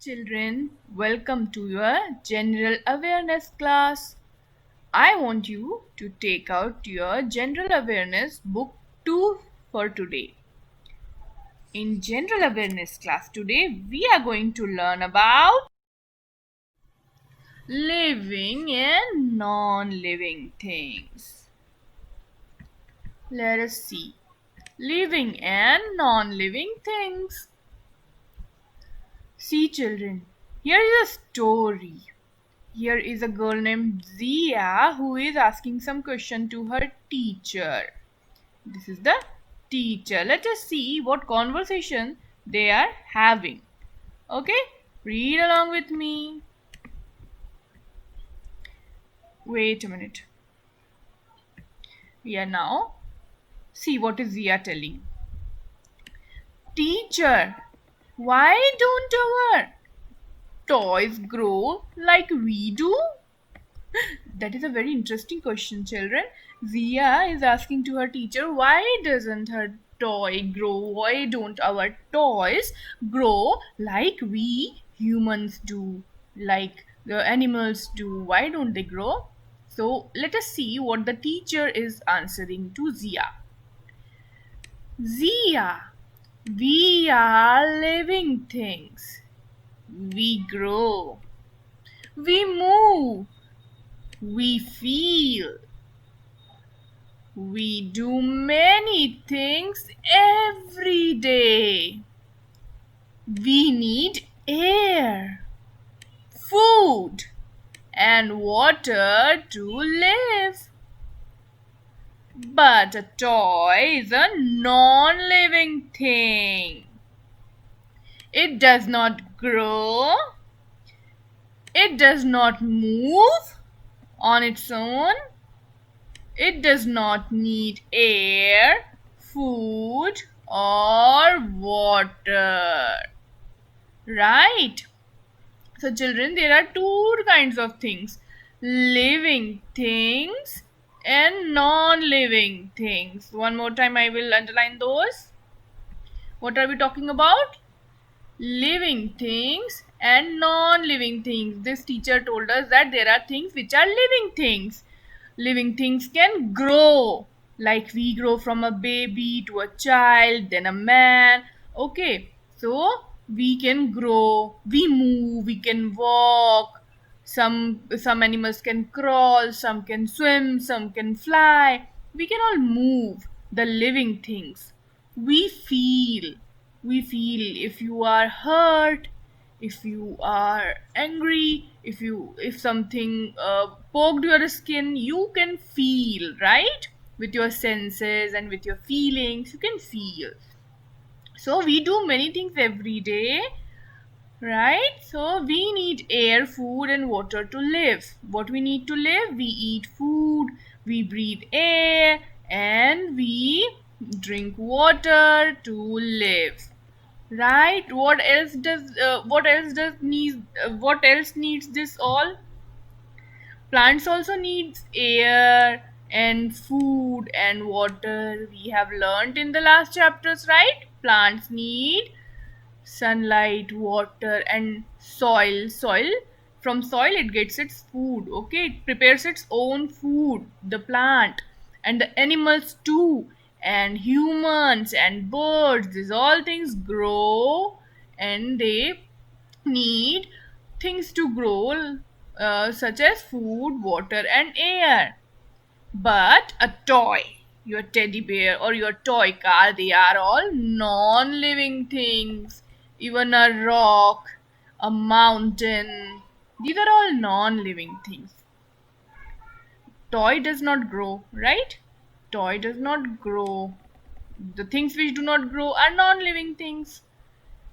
Children, welcome to your general awareness class. I want you to take out your general awareness book 2 for today. In general awareness class today, we are going to learn about living and non-living things. Let us see. Living and non-living things. See children, here is a story. Here is a girl named Zia who is asking some question to her teacher. This is the teacher. Let us see what conversation they are having. Okay, read along with me. Wait a minute. Yeah, now see what is Zia telling. Teacher, why don't our toys grow like we do? That is a very interesting question, children. Zia is asking to her teacher, why doesn't her toy grow? Why don't our toys grow like we humans do? Like the animals do? Why don't they grow? So let us see what the teacher is answering to Zia. Zia, we are living things. We grow. We move. We feel. We do many things every day. We need air, food, and water to live. But a toy is a non-living thing. It does not grow. It does not move on its own. It does not need air, food, or water. Right? So, children, there are two kinds of things, living things and non living things. One more time, I will underline those. What are we talking about? Living things and non living things. This teacher told us that there are things which are living things. Living things can grow, like we grow from a baby to a child, then a man. Okay, so we can grow, we move, we can walk. Some animals can crawl, some can swim, some can fly. We can all move, the living things. We feel we feel if you are hurt, if you are angry, if something poked your skin, you can feel, right? With your senses and with your feelings, you can feel. So we do many things every day, right? So we need air, food, and water to live. What we need to live? We eat food, we breathe air, and we drink water to live. Right? What else needs this all? Plants also needs air and food and water. We have learned in the last chapters, right? Plants need sunlight, water, and soil. From soil it gets its food. Okay, it prepares its own food, the plant. And the animals too, and humans and birds, these all things grow, and they need things to grow, such as food, water, and air. But a toy, your teddy bear or your toy car, they are all non living things. Even a rock, a mountain, these are all non living things. Toy does not grow, right? Toy does not grow. The things which do not grow are non living things.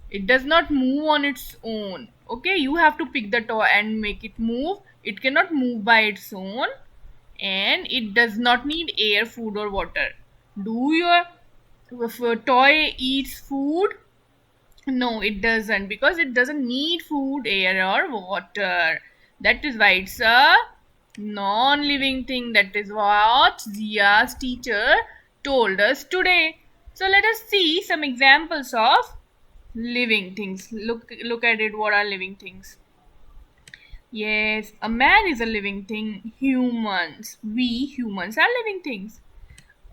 It does not move on its own. Okay, you have to pick the toy and make it move. It cannot move by its own, and it does not need air, food, or water. Do your if a toy eats food? No, it doesn't, because it doesn't need food, air, or water. That is why it's a non-living thing. That is what Zia's teacher told us today. So let us see some examples of Living things. Look at it. What are living things? Yes, a man is a living thing. Humans, we humans are living things.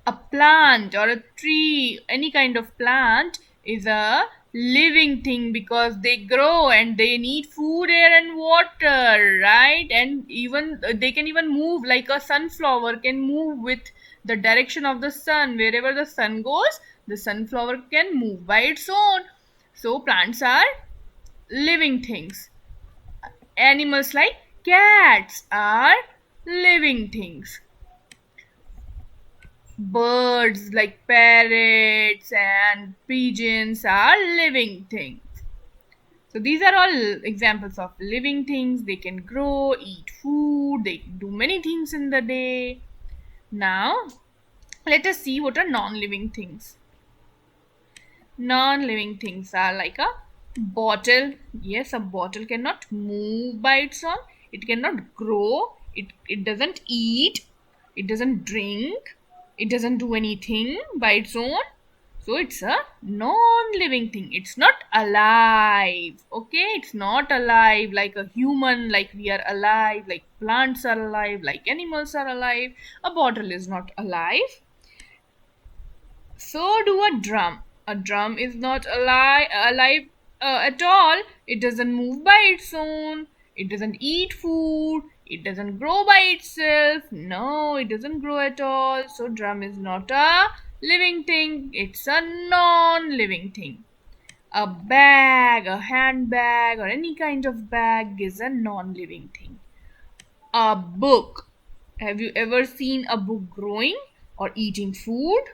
A plant or a tree, any kind of plant, is a living thing because they grow and they need food, air, and water, right? And even they can even move, like a sunflower can move with the direction of the sun. Wherever the sun goes, the sunflower can move by its own. So, plants are living things. Animals like cats are living things. Birds like parrots and pigeons are living things. So these are all examples of living things. They can grow, eat food, they do many things in the day. Now, let us see what are non-living things. Non-living things are like a bottle. Yes, a bottle cannot move by its own. It cannot grow. It doesn't eat. It doesn't drink. It doesn't do anything by its own. So it's a non-living thing. It's not alive. Okay, it's not alive like a human, like we are alive, like plants are alive, like animals are alive. A bottle is not alive. So do a drum. A drum is not alive at all. It doesn't move by its own. It doesn't eat food. It doesn't grow by itself. No, it doesn't grow at all. So drum is not a living thing. It's a non-living thing. A bag, a handbag, or any kind of bag is a non-living thing. A book. Have you ever seen a book growing or eating food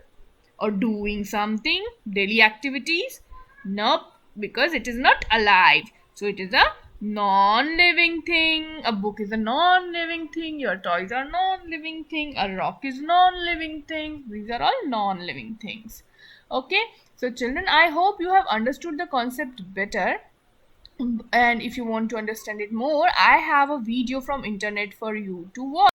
or doing something, daily activities? Nope, because it is not alive. So it is a non-living thing. A book is a non-living thing. Your toys are non-living thing. A rock is non-living thing. These are all non-living things. Okay, so children, I hope you have understood the concept better. And if you want to understand it more, I have a video from internet for you to watch.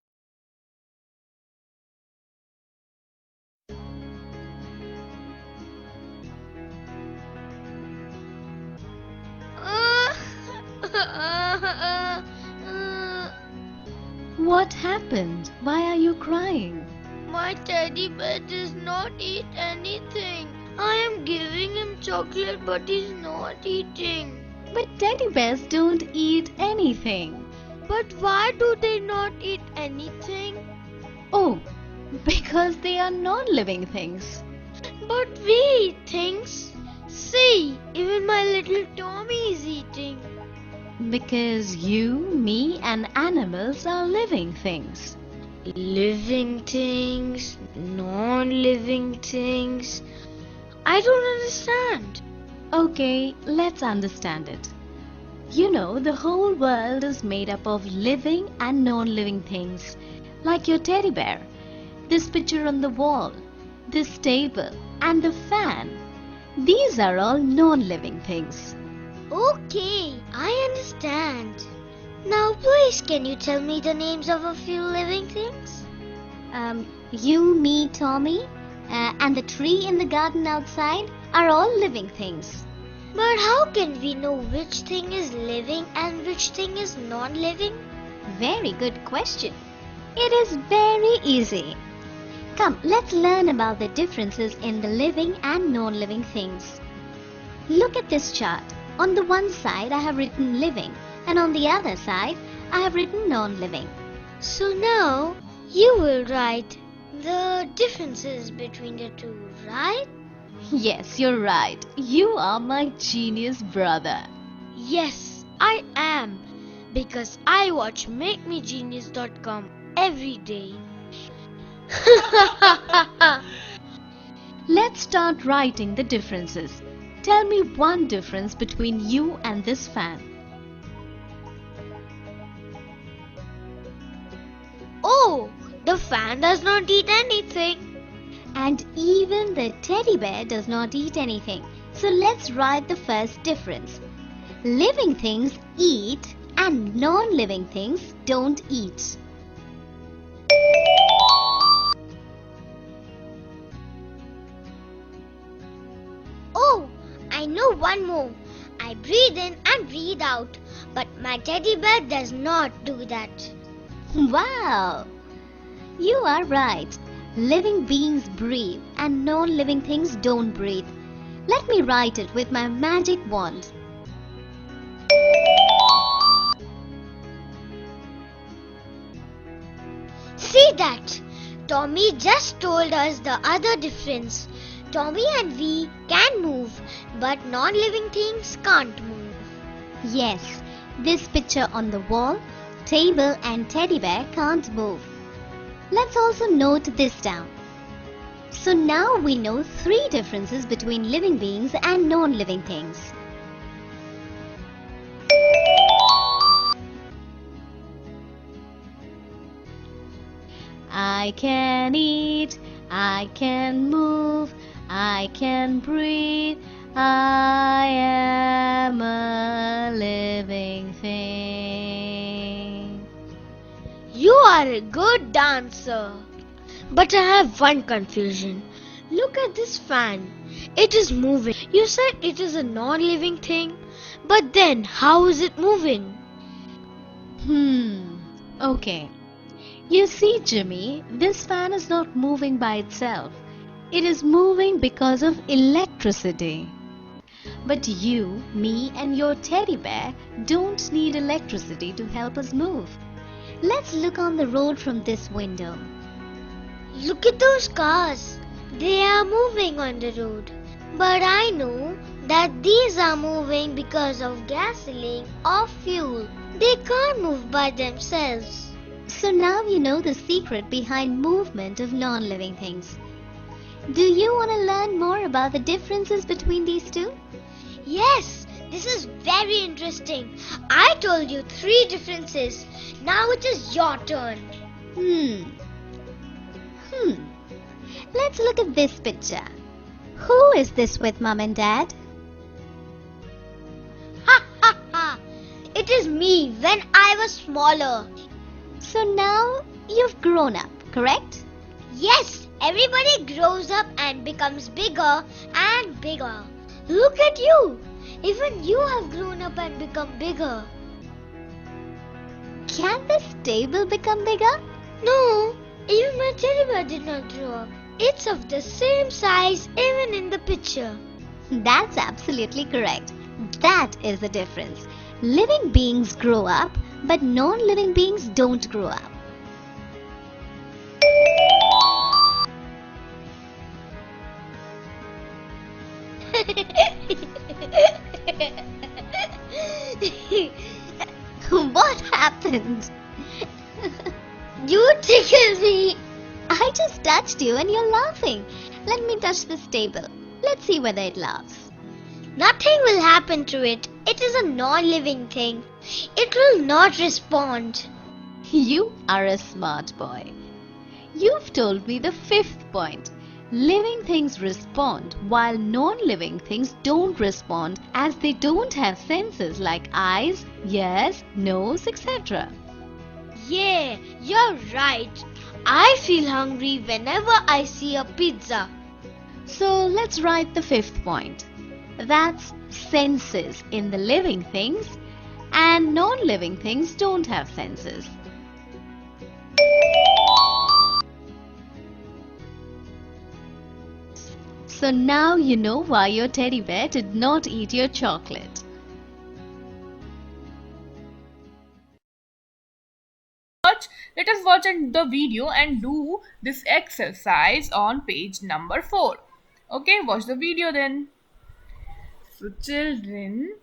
What happened? Why are you crying? My teddy bear does not eat anything. I am giving him chocolate, but he's not eating. But teddy bears don't eat anything. But why do they not eat anything? Oh, because they are non-living things. But we eat things. See, even my little Tommy is eating. Because you, me, and animals are living things. Living things, non-living things. I don't understand. Okay, let's understand it. You know, the whole world is made up of living and non-living things. Like your teddy bear, this picture on the wall, this table, and the fan. These are all non-living things. Okay, I understand. Now please can you tell me the names of a few living things? You, me, Tommy, and the tree in the garden outside are all living things. But how can we know which thing is living and which thing is non-living? Very good question. It is very easy. Come, let's learn about the differences in the living and non-living things. Look at this chart. On the one side I have written living, and on the other side I have written non-living. So now you will write the differences between the two, right? Yes, you're right. You are my genius brother. Yes, I am. Because I watch MakeMeGenius.com every day. Let's start writing the differences. Tell me one difference between you and this fan. Oh, the fan does not eat anything. And even the teddy bear does not eat anything. So let's write the first difference. Living things eat and non-living things don't eat. Oh, I know do one more. I breathe in and breathe out, but my teddy bear does not do that. Wow! You are right. Living beings breathe and non-living things don't breathe. Let me write it with my magic wand. See that? Tommy just told us the other difference. Tommy and we can move, but non-living things can't move. Yes, this picture on the wall, table and teddy bear can't move. Let's also note this down. So now we know 3 differences between living beings and non-living things. I can eat, I can move, I can breathe, I am a living thing. You are a good dancer. But I have one confusion. Look at this fan. It is moving. You said it is a non-living thing, but then how is it moving? Okay. You see, Jimmy, this fan is not moving by itself. It is moving because of electricity. But you, me, and your teddy bear don't need electricity to help us move. Let's look on the road from this window. Look at those cars. They are moving on the road. But I know that these are moving because of gasoline or fuel. They can't move by themselves. So now you know the secret behind movement of non-living things. Do you want to learn more about the differences between these two? Yes, this is very interesting. I told you 3 differences. Now it is your turn. Let's look at this picture. Who is this with, Mom and Dad? Ha ha ha! It is me when I was smaller. So now you've grown up, correct? Yes, everybody grows up and becomes bigger and bigger. Look at you. Even you have grown up and become bigger. Can this table become bigger? No, even my teddy bear did not grow up. It's of the same size even in the picture. That's absolutely correct. That is the difference. Living beings grow up, but non-living beings don't grow up. What happened? You tickled me. I just touched you and you're laughing. Let me touch this table. Let's see whether it laughs. Nothing will happen to it. It is a non-living thing. It will not respond. You are a smart boy. You've told me the 5th point. Living things respond while non-living things don't respond as they don't have senses like eyes, ears, nose, etc. Yeah, you're right. I feel hungry whenever I see a pizza. So let's write the 5th point. That's senses in the living things and non-living things don't have senses. So now you know why your teddy bear did not eat your chocolate. Let us watch the video and do this exercise on page number 4. Okay, watch the video then. So children,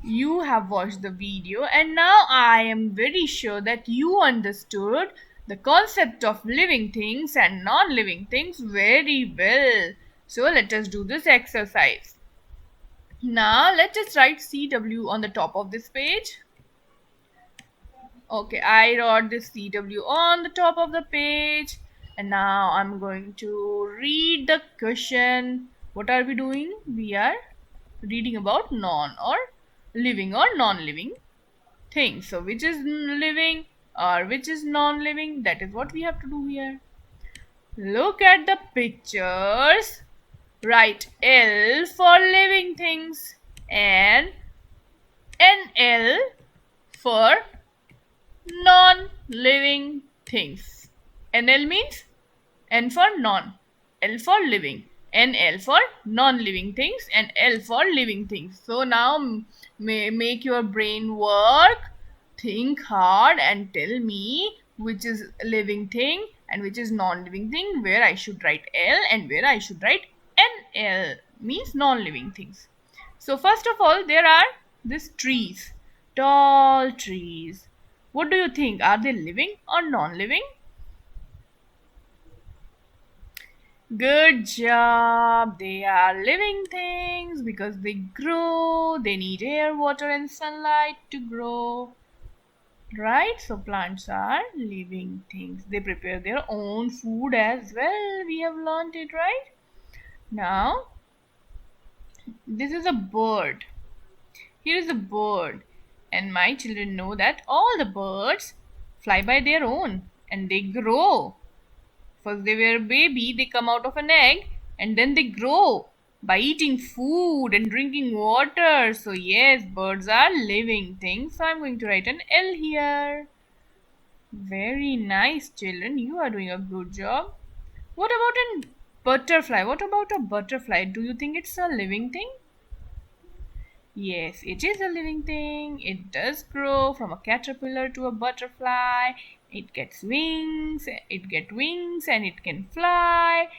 you have watched the video and now I am very sure that you understood the concept of living things and non-living things very well. So let us do this exercise. Now let us write CW on the top of this page. Okay, I wrote this CW on the top of the page and now I'm going to read the question. What are we doing? We are reading about non or living or non-living things. So which is living or which is non-living? That is what we have to do here. Look at the pictures write L for living things and NL for non-living things. NL means N for non, L for living, NL for non-living things, and L for living things. So now make your brain work, think hard, and tell me which is a living thing and which is non-living thing, where I should write L and where I should write NL, means non-living things. So first of all, there are these trees, tall trees. What do you think? Are they living or non-living? Good job. They are living things because they grow. They need air, water, and sunlight to grow. Right? So plants are living things. They prepare their own food as well. We have learned it, right? Now, this is a bird. Here is a bird. And my children know that all the birds fly by their own and they grow. First they were a baby, they come out of an egg and then they grow by eating food and drinking water. So yes, birds are living things. So I'm going to write an L here. Very nice, children. You are doing a good job. What about a butterfly? What about a butterfly? Do you think it's a living thing? Yes, it is a living thing. It does grow from a caterpillar to a butterfly. It gets wings and it can fly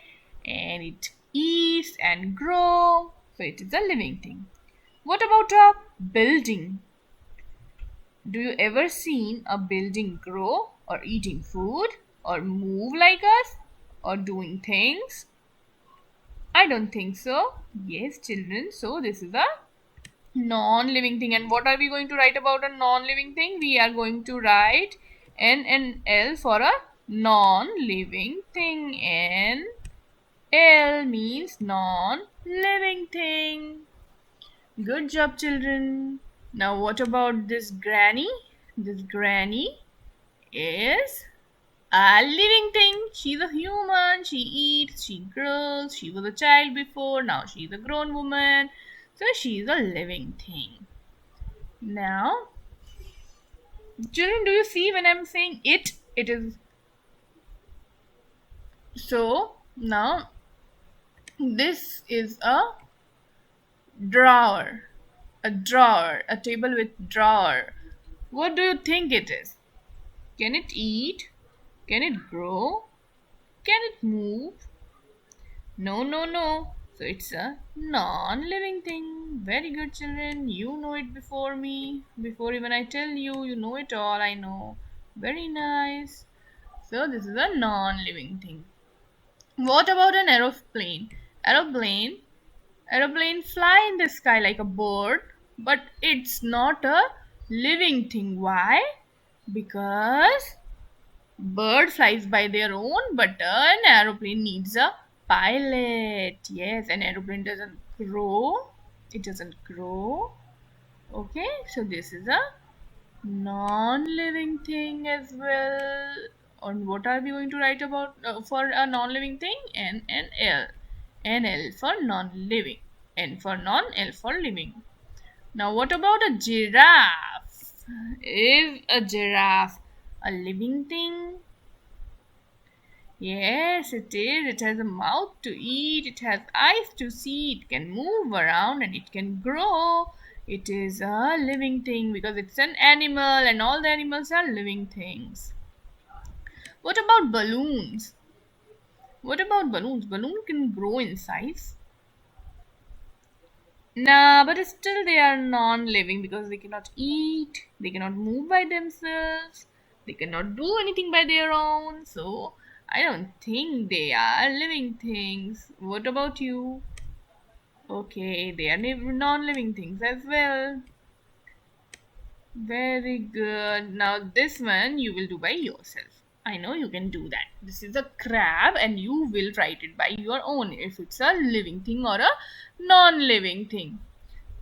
and it eats and grow. So it is a living thing. What about a building? Do you ever seen a building grow or eating food or move like us or doing things? I don't think so. Yes, children. So this is a non-living thing. And what are we going to write about a non-living thing? We are going to write N and L for a non-living thing. N L means non-living thing. Good job, children. Now what about this granny? This granny is a living thing. She's a human. She eats, she grows. She was a child before, now she's a grown woman. So she's a living thing. Now, children, do you see when I'm saying it? It is. So now this is a drawer. A drawer. A table with drawer. What do you think it is? Can it eat? Can it grow? Can it move? No, no, no. So it's a non-living thing. Very good, children. You know it before me. Before even I tell you, you know it all. I know. Very nice. So this is a non-living thing. What about an aeroplane? Aeroplane fly in the sky like a bird, but it's not a living thing. Why? Because bird flies by their own, but an aeroplane needs a pilot. Yes, an aeroplane doesn't grow. It doesn't grow. Okay, so this is a non-living thing as well. And what are we going to write about for a non-living thing? N and L. N L for non-living. N for non, L for living. Now what about a giraffe? Is a giraffe a living thing? Yes, it is. It has a mouth to eat, it has eyes to see, it can move around and it can grow. It is a living thing because it's an animal and all the animals are living things. What about balloons? What about balloons? Balloon can grow in size. Nah, but still they are non-living because they cannot eat, they cannot move by themselves, they cannot do anything by their own. So I don't think they are living things. What about you? Okay, they are non-living things as well. Very good. Now this one you will do by yourself. I know you can do that. This is a crab and you will write it by your own if it's a living thing or a non-living thing.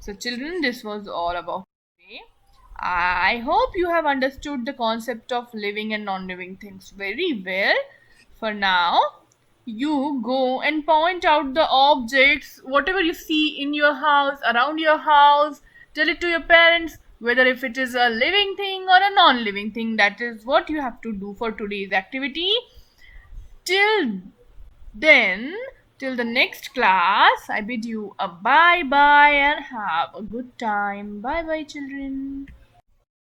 So children, this was all about today. I hope you have understood the concept of living and non-living things very well. For now, You go and point out the objects, whatever you see in your house, around your house. Tell it to your parents, whether if it is a living thing or a non-living thing. That is what you have to do for today's activity. Till then, till the next class, I bid you a bye bye and have a good time. Bye bye, children.